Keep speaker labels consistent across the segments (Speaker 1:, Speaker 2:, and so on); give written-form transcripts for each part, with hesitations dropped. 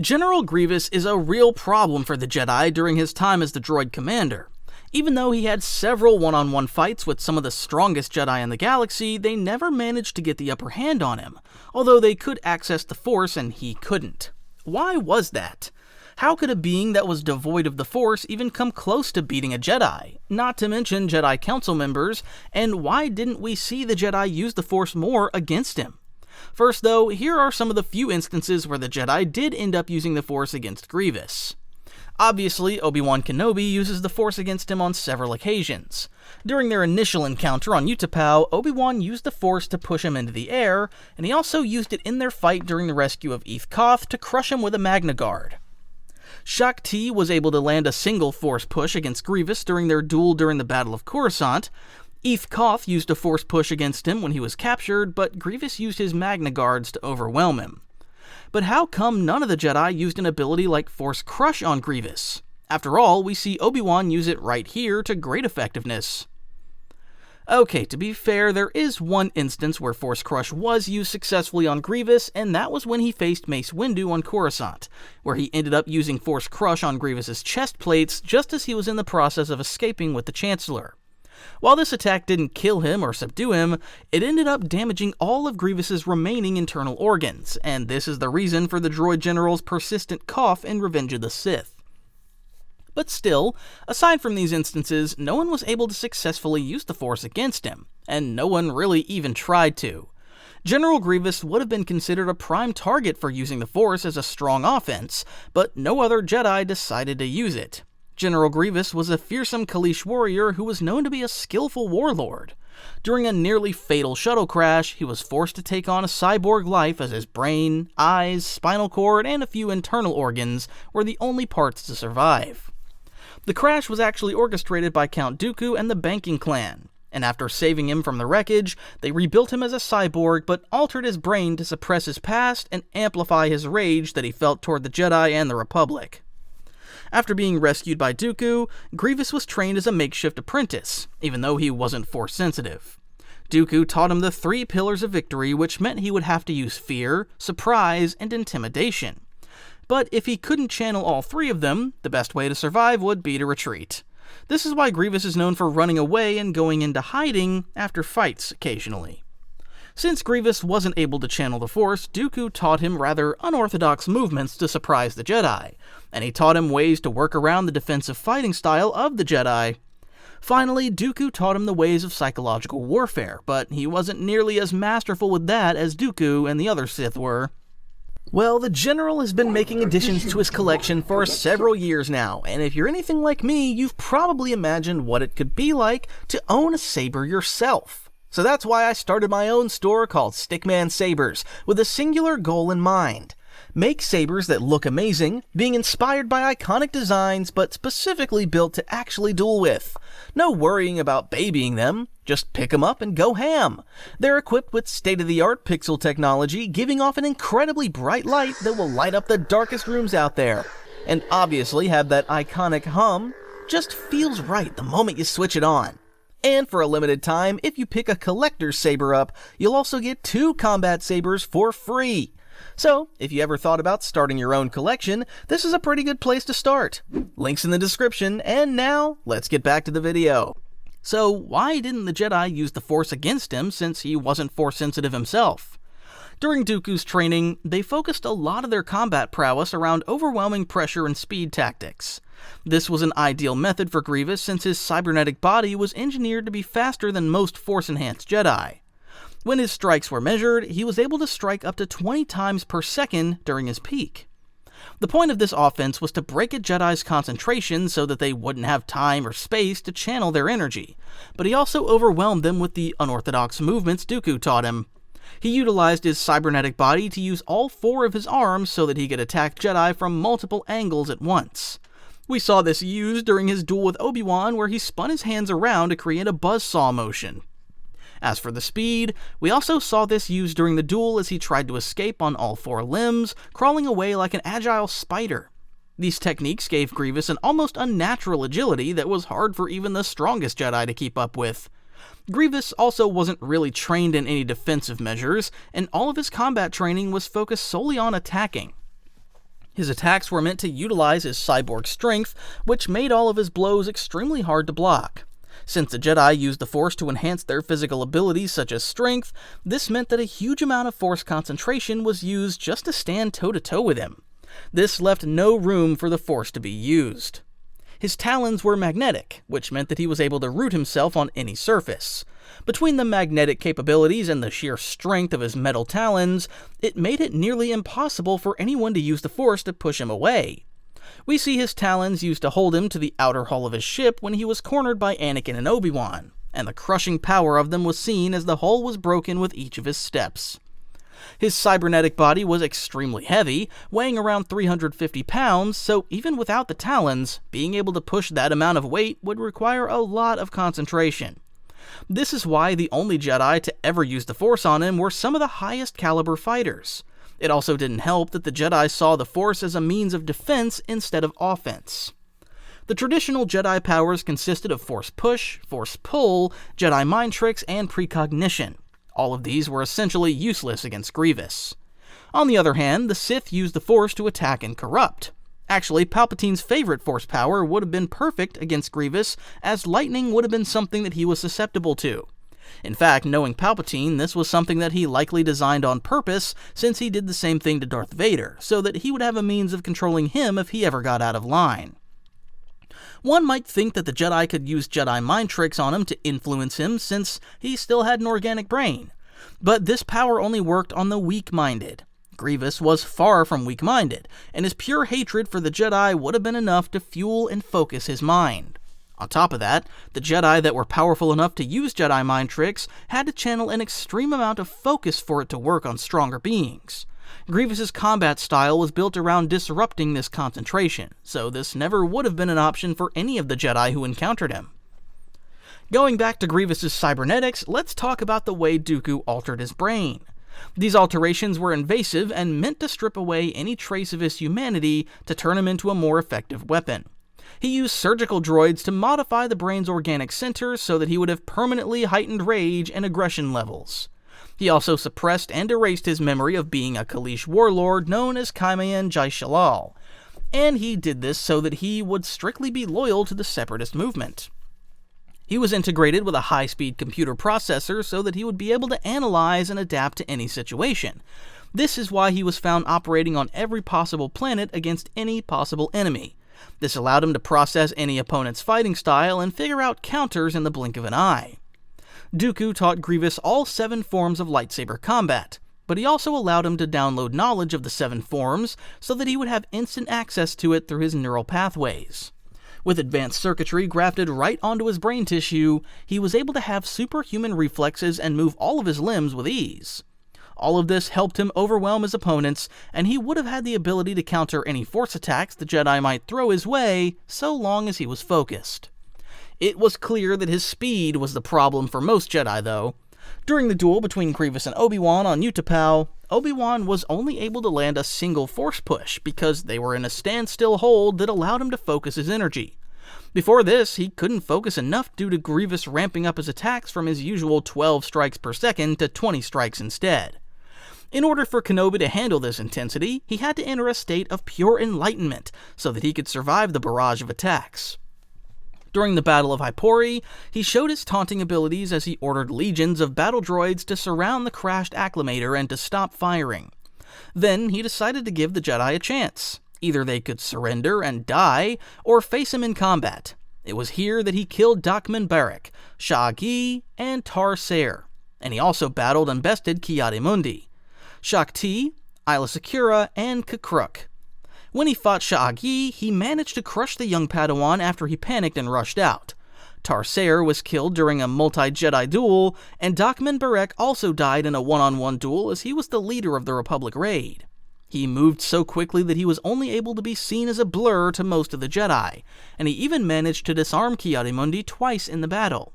Speaker 1: General Grievous is a real problem for the Jedi during his time as the droid commander. Even though he had several one-on-one fights with some of the strongest Jedi in the galaxy, they never managed to get the upper hand on him, although they could access the Force and he couldn't. Why was that? How could a being that was devoid of the Force even come close to beating a Jedi, not to mention Jedi Council members, and why didn't we see the Jedi use the Force more against him? First though, here are some of the few instances where the Jedi did end up using the Force against Grievous. Obviously, Obi-Wan Kenobi uses the Force against him on several occasions. During their initial encounter on Utapau, Obi-Wan used the Force to push him into the air, and he also used it in their fight during the rescue of Eth Koth to crush him with a Magna Guard. Shaak Ti was able to land a single Force push against Grievous during their duel during the Battle of Coruscant. Eth Koth used a Force push against him when he was captured, but Grievous used his Magna Guards to overwhelm him. But how come none of the Jedi used an ability like Force Crush on Grievous? After all, we see Obi-Wan use it right here to great effectiveness. Okay, to be fair, there is one instance where Force Crush was used successfully on Grievous, and that was when he faced Mace Windu on Coruscant, where he ended up using Force Crush on Grievous's chest plates just as he was in the process of escaping with the Chancellor. While this attack didn't kill him or subdue him, it ended up damaging all of Grievous's remaining internal organs, and this is the reason for the droid general's persistent cough in Revenge of the Sith. But still, aside from these instances, no one was able to successfully use the Force against him, and no one really even tried to. General Grievous would have been considered a prime target for using the Force as a strong offense, but no other Jedi decided to use it. General Grievous was a fearsome Kaleesh warrior who was known to be a skillful warlord. During a nearly fatal shuttle crash, he was forced to take on a cyborg life as his brain, eyes, spinal cord, and a few internal organs were the only parts to survive. The crash was actually orchestrated by Count Dooku and the Banking Clan, and after saving him from the wreckage, they rebuilt him as a cyborg but altered his brain to suppress his past and amplify his rage that he felt toward the Jedi and the Republic. After being rescued by Dooku, Grievous was trained as a makeshift apprentice, even though he wasn't Force sensitive. Dooku taught him the 3 pillars of victory, which meant he would have to use fear, surprise, and intimidation. But if he couldn't channel all 3 of them, the best way to survive would be to retreat. This is why Grievous is known for running away and going into hiding after fights occasionally. Since Grievous wasn't able to channel the Force, Dooku taught him rather unorthodox movements to surprise the Jedi, and he taught him ways to work around the defensive fighting style of the Jedi. Finally, Dooku taught him the ways of psychological warfare, but he wasn't nearly as masterful with that as Dooku and the other Sith were. Well, the General has been making additions to his collection for several years now, and if you're anything like me, you've probably imagined what it could be like to own a saber yourself. So that's why I started my own store called Stickman Sabers, with a singular goal in mind. Make sabers that look amazing, being inspired by iconic designs, but specifically built to actually duel with. No worrying about babying them, just pick them up and go ham. They're equipped with state-of-the-art pixel technology, giving off an incredibly bright light that will light up the darkest rooms out there. And obviously have that iconic hum, just feels right the moment you switch it on. And for a limited time, if you pick a collector's saber up, you'll also get 2 combat sabers for free. So, if you ever thought about starting your own collection, this is a pretty good place to start. Links in the description, and now, let's get back to the video. So, why didn't the Jedi use the Force against him since he wasn't Force sensitive himself? During Dooku's training, they focused a lot of their combat prowess around overwhelming pressure and speed tactics. This was an ideal method for Grievous since his cybernetic body was engineered to be faster than most Force-enhanced Jedi. When his strikes were measured, he was able to strike up to 20 times per second during his peak. The point of this offense was to break a Jedi's concentration so that they wouldn't have time or space to channel their energy, but he also overwhelmed them with the unorthodox movements Dooku taught him. He utilized his cybernetic body to use all 4 of his arms so that he could attack Jedi from multiple angles at once. We saw this used during his duel with Obi-Wan, where he spun his hands around to create a buzzsaw motion. As for the speed, we also saw this used during the duel as he tried to escape on all 4 limbs, crawling away like an agile spider. These techniques gave Grievous an almost unnatural agility that was hard for even the strongest Jedi to keep up with. Grievous also wasn't really trained in any defensive measures, and all of his combat training was focused solely on attacking. His attacks were meant to utilize his cyborg strength, which made all of his blows extremely hard to block. Since the Jedi used the Force to enhance their physical abilities such as strength, this meant that a huge amount of Force concentration was used just to stand toe-to-toe with him. This left no room for the Force to be used. His talons were magnetic, which meant that he was able to root himself on any surface. Between the magnetic capabilities and the sheer strength of his metal talons, it made it nearly impossible for anyone to use the Force to push him away. We see his talons used to hold him to the outer hull of his ship when he was cornered by Anakin and Obi-Wan, and the crushing power of them was seen as the hull was broken with each of his steps. His cybernetic body was extremely heavy, weighing around 350 pounds, so even without the talons, being able to push that amount of weight would require a lot of concentration. This is why the only Jedi to ever use the Force on him were some of the highest caliber fighters. It also didn't help that the Jedi saw the Force as a means of defense instead of offense. The traditional Jedi powers consisted of Force Push, Force Pull, Jedi Mind Tricks, and Precognition. All of these were essentially useless against Grievous. On the other hand, the Sith used the Force to attack and corrupt. Actually, Palpatine's favorite Force power would have been perfect against Grievous, as lightning would have been something that he was susceptible to. In fact, knowing Palpatine, this was something that he likely designed on purpose, since he did the same thing to Darth Vader, so that he would have a means of controlling him if he ever got out of line. One might think that the Jedi could use Jedi mind tricks on him to influence him, since he still had an organic brain. But this power only worked on the weak-minded. Grievous was far from weak-minded, and his pure hatred for the Jedi would have been enough to fuel and focus his mind. On top of that, the Jedi that were powerful enough to use Jedi mind tricks had to channel an extreme amount of focus for it to work on stronger beings. Grievous's combat style was built around disrupting this concentration, so this never would have been an option for any of the Jedi who encountered him. Going back to Grievous's cybernetics, let's talk about the way Dooku altered his brain. These alterations were invasive and meant to strip away any trace of his humanity to turn him into a more effective weapon. He used surgical droids to modify the brain's organic centers so that he would have permanently heightened rage and aggression levels. He also suppressed and erased his memory of being a Kaleesh warlord known as Chimayan Jai Shalal, and he did this so that he would strictly be loyal to the Separatist movement. He was integrated with a high-speed computer processor so that he would be able to analyze and adapt to any situation. This is why he was found operating on every possible planet against any possible enemy. This allowed him to process any opponent's fighting style and figure out counters in the blink of an eye. Dooku taught Grievous all 7 forms of lightsaber combat, but he also allowed him to download knowledge of the 7 forms so that he would have instant access to it through his neural pathways. With advanced circuitry grafted right onto his brain tissue, he was able to have superhuman reflexes and move all of his limbs with ease. All of this helped him overwhelm his opponents, and he would have had the ability to counter any Force attacks the Jedi might throw his way, so long as he was focused. It was clear that his speed was the problem for most Jedi, though. During the duel between Grievous and Obi-Wan on Utapau, Obi-Wan was only able to land a single Force push because they were in a standstill hold that allowed him to focus his energy. Before this, he couldn't focus enough due to Grievous ramping up his attacks from his usual 12 strikes per second to 20 strikes instead. In order for Kenobi to handle this intensity, he had to enter a state of pure enlightenment so that he could survive the barrage of attacks. During the Battle of Hypori, he showed his taunting abilities as he ordered legions of battle droids to surround the crashed acclimator and to stop firing. Then he decided to give the Jedi a chance. Either they could surrender and die, or face him in combat. It was here that he killed Dakman Barrak, Sha'Gi, and Tar Sayre, and he also battled and bested Ki-Adi-Mundi, Shakti, Isla Secura, and Kakruk. When he fought Sha'Gi, he managed to crush the young Padawan after he panicked and rushed out. Tar Sayre was killed during a multi-Jedi duel, and Dakman Barrak also died in a one-on-one duel as he was the leader of the Republic raid. He moved so quickly that he was only able to be seen as a blur to most of the Jedi, and he even managed to disarm Ki-Adi-Mundi twice in the battle.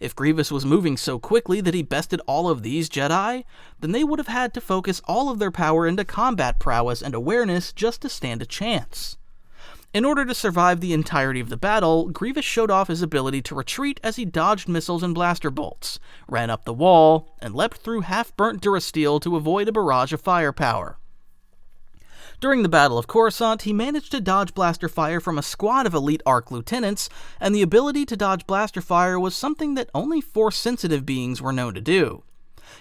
Speaker 1: If Grievous was moving so quickly that he bested all of these Jedi, then they would have had to focus all of their power into combat prowess and awareness just to stand a chance. In order to survive the entirety of the battle, Grievous showed off his ability to retreat as he dodged missiles and blaster bolts, ran up the wall, and leapt through half-burnt durasteel to avoid a barrage of firepower. During the Battle of Coruscant, he managed to dodge blaster fire from a squad of elite ARC lieutenants, and the ability to dodge blaster fire was something that only Force-sensitive beings were known to do.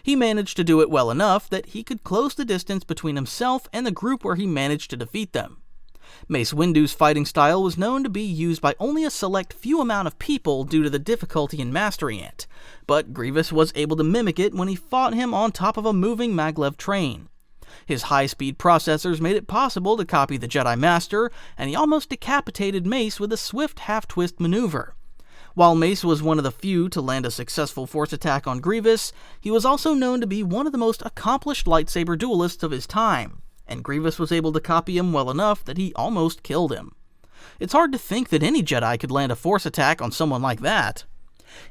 Speaker 1: He managed to do it well enough that he could close the distance between himself and the group where he managed to defeat them. Mace Windu's fighting style was known to be used by only a select few amount of people due to the difficulty in mastering it, but Grievous was able to mimic it when he fought him on top of a moving maglev train. His high-speed processors made it possible to copy the Jedi Master, and he almost decapitated Mace with a swift half-twist maneuver. While Mace was one of the few to land a successful Force attack on Grievous, he was also known to be one of the most accomplished lightsaber duelists of his time, and Grievous was able to copy him well enough that he almost killed him. It's hard to think that any Jedi could land a Force attack on someone like that.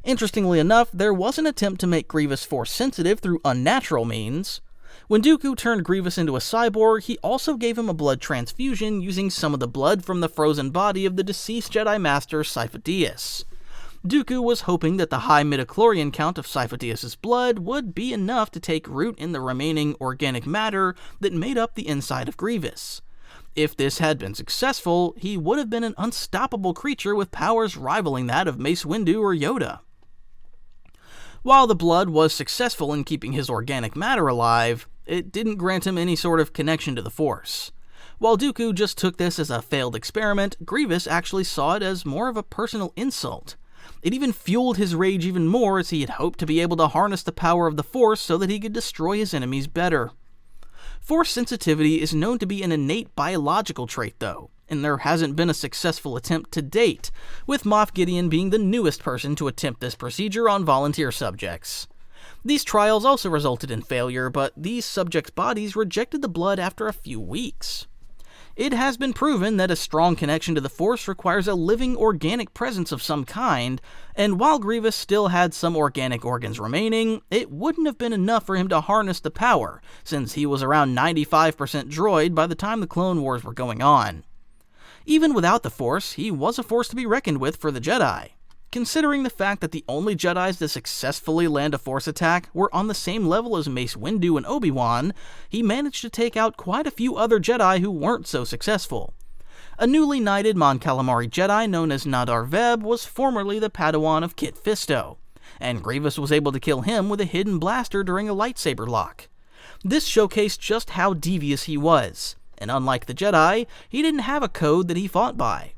Speaker 1: Interestingly enough, there was an attempt to make Grievous Force-sensitive through unnatural means. When Dooku turned Grievous into a cyborg, he also gave him a blood transfusion using some of the blood from the frozen body of the deceased Jedi Master Cybernetic. Dooku was hoping that the high midichlorian count of Cybernetic's blood would be enough to take root in the remaining organic matter that made up the inside of Grievous. If this had been successful, he would have been an unstoppable creature with powers rivaling that of Mace Windu or Yoda. While the blood was successful in keeping his organic matter alive, it didn't grant him any sort of connection to the Force. While Dooku just took this as a failed experiment, Grievous actually saw it as more of a personal insult. It even fueled his rage even more, as he had hoped to be able to harness the power of the Force so that he could destroy his enemies better. Force sensitivity is known to be an innate biological trait, though, and there hasn't been a successful attempt to date, with Moff Gideon being the newest person to attempt this procedure on volunteer subjects. These trials also resulted in failure, but these subjects' bodies rejected the blood after a few weeks. It has been proven that a strong connection to the Force requires a living organic presence of some kind, and while Grievous still had some organic organs remaining, it wouldn't have been enough for him to harness the power, since he was around 95% droid by the time the Clone Wars were going on. Even without the Force, he was a force to be reckoned with for the Jedi. Considering the fact that the only Jedis to successfully land a Force attack were on the same level as Mace Windu and Obi-Wan, he managed to take out quite a few other Jedi who weren't so successful. A newly knighted Mon Calamari Jedi known as Nadar Veb was formerly the Padawan of Kit Fisto, and Grievous was able to kill him with a hidden blaster during a lightsaber lock. This showcased just how devious he was, and unlike the Jedi, he didn't have a code that he fought by.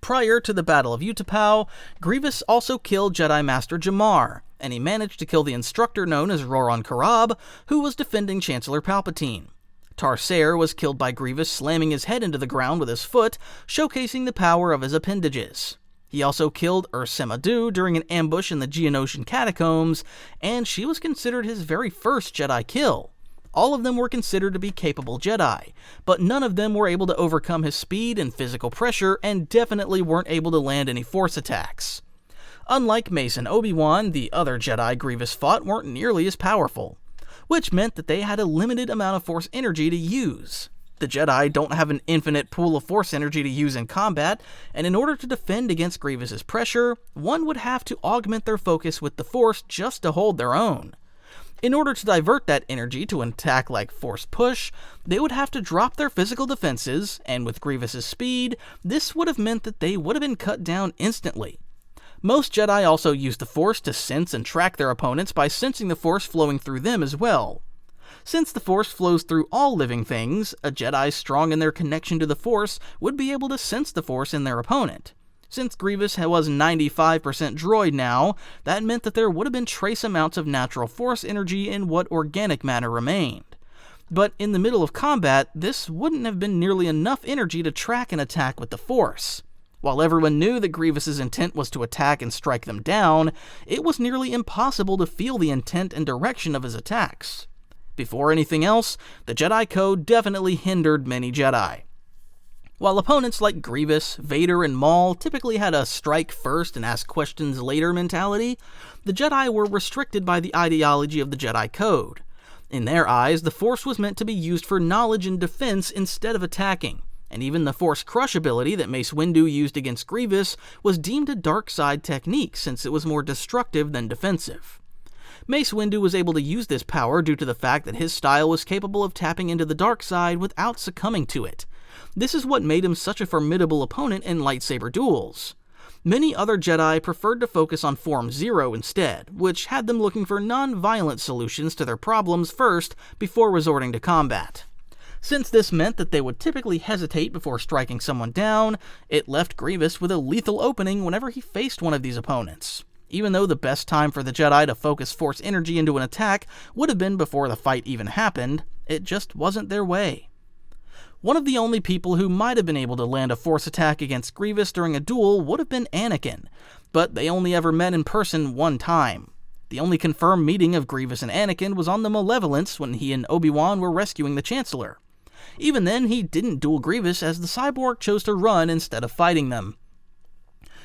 Speaker 1: Prior to the Battle of Utapau, Grievous also killed Jedi Master Jamar, and he managed to kill the instructor known as Roran Karab, who was defending Chancellor Palpatine. Tarsair was killed by Grievous slamming his head into the ground with his foot, showcasing the power of his appendages. He also killed Ursema Du during an ambush in the Geonosian catacombs, and she was considered his very first Jedi kill. All of them were considered to be capable Jedi, but none of them were able to overcome his speed and physical pressure, and definitely weren't able to land any Force attacks. Unlike Mace and Obi-Wan, the other Jedi Grievous fought weren't nearly as powerful, which meant that they had a limited amount of Force energy to use. The Jedi don't have an infinite pool of Force energy to use in combat, and in order to defend against Grievous's pressure, one would have to augment their focus with the Force just to hold their own. In order to divert that energy to an attack like Force Push, they would have to drop their physical defenses, and with Grievous's speed, this would have meant that they would have been cut down instantly. Most Jedi also use the Force to sense and track their opponents by sensing the Force flowing through them as well. Since the Force flows through all living things, a Jedi strong in their connection to the Force would be able to sense the Force in their opponent. Since Grievous was 95% droid now, that meant that there would have been trace amounts of natural Force energy in what organic matter remained. But in the middle of combat, this wouldn't have been nearly enough energy to track an attack with the Force. While everyone knew that Grievous's intent was to attack and strike them down, it was nearly impossible to feel the intent and direction of his attacks. Before anything else, the Jedi Code definitely hindered many Jedi. While opponents like Grievous, Vader, and Maul typically had a strike first and ask questions later mentality, the Jedi were restricted by the ideology of the Jedi Code. In their eyes, the Force was meant to be used for knowledge and defense instead of attacking, and even the Force Crush ability that Mace Windu used against Grievous was deemed a dark side technique since it was more destructive than defensive. Mace Windu was able to use this power due to the fact that his style was capable of tapping into the dark side without succumbing to it. This is what made him such a formidable opponent in lightsaber duels. Many other Jedi preferred to focus on Form Zero instead, which had them looking for non-violent solutions to their problems first before resorting to combat. Since this meant that they would typically hesitate before striking someone down, it left Grievous with a lethal opening whenever he faced one of these opponents. Even though the best time for the Jedi to focus Force energy into an attack would have been before the fight even happened, it just wasn't their way. One of the only people who might have been able to land a Force attack against Grievous during a duel would have been Anakin, but they only ever met in person one time. The only confirmed meeting of Grievous and Anakin was on the Malevolence when he and Obi-Wan were rescuing the Chancellor. Even then, he didn't duel Grievous as the cyborg chose to run instead of fighting them.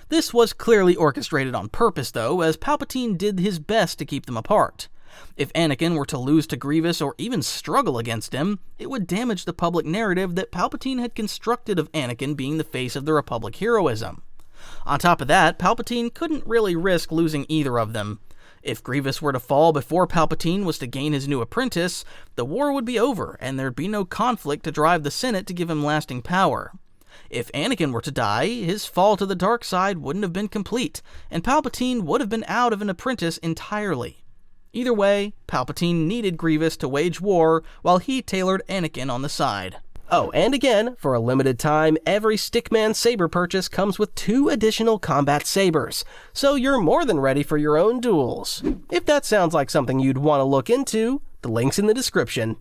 Speaker 1: This was clearly orchestrated on purpose, though, as Palpatine did his best to keep them apart. If Anakin were to lose to Grievous or even struggle against him, it would damage the public narrative that Palpatine had constructed of Anakin being the face of the Republic heroism. On top of that, Palpatine couldn't really risk losing either of them. If Grievous were to fall before Palpatine was to gain his new apprentice, the war would be over, and there'd be no conflict to drive the Senate to give him lasting power. If Anakin were to die, his fall to the dark side wouldn't have been complete, and Palpatine would have been out of an apprentice entirely. Either way, Palpatine needed Grievous to wage war, while he tailored Anakin on the side.
Speaker 2: Oh, and again, for a limited time, every Stickman Saber purchase comes with 2 additional combat sabers, so you're more than ready for your own duels. If that sounds like something you'd want to look into, the link's in the description.